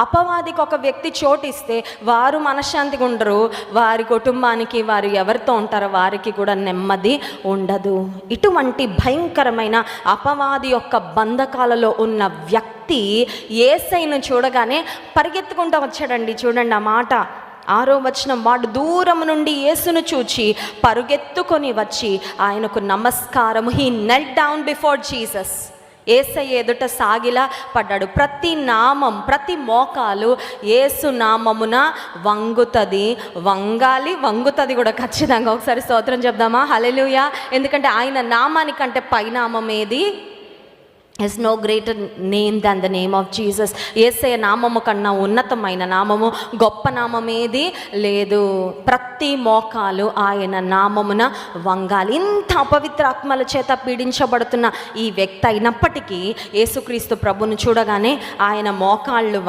అపవాదికి ఒక వ్యక్తి చోటిస్తే వారు మనశ్శాంతిగా ఉండరు, వారి కుటుంబానికి వారు ఎవరితో ఉంటారో వారికి కూడా నెమ్మది ఉండదు. ఇటువంటి భయంకరమైన అపవాది యొక్క బంధకాలలో ఉన్న వ్యక్తి యేసయ్యను చూడగానే పరిగెత్తుకుంటూ వచ్చాడండి. చూడండి ఆ మాట, 6వ వచనం, వాడు దూరం నుండి యేసును చూచి పరుగెత్తుకొని వచ్చి ఆయనకు నమస్కారము, he knelt down before Jesus, యేసయ్య ఎదుట సాగిలా పడ్డాడు. ప్రతి నామం, ప్రతి మోకాలు యేసు నామమున వంగుతుంది, వంగుతుంది కూడా ఖచ్చితంగా. ఒకసారి స్తోత్రం చెప్దామా, హల్లెలూయా. ఎందుకంటే ఆయన నామానికంటే పైనామం ఏది? is no greater name than the name of Jesus. యేసయ్య నామము కన్నా ఉన్నతమైన నామము, గొప్ప నామం ఏది లేదు. ప్రతి మోకాలు ఆయన నామమున వంగాలి. ఇంత అపవిత్ర ఆత్మల చేత పీడించబడుతున్న ఈ వ్యక్తి అయినప్పటికీ యేసుక్రీస్తు ప్రభువును చూడగానే ఆయన మోకాళ్ళు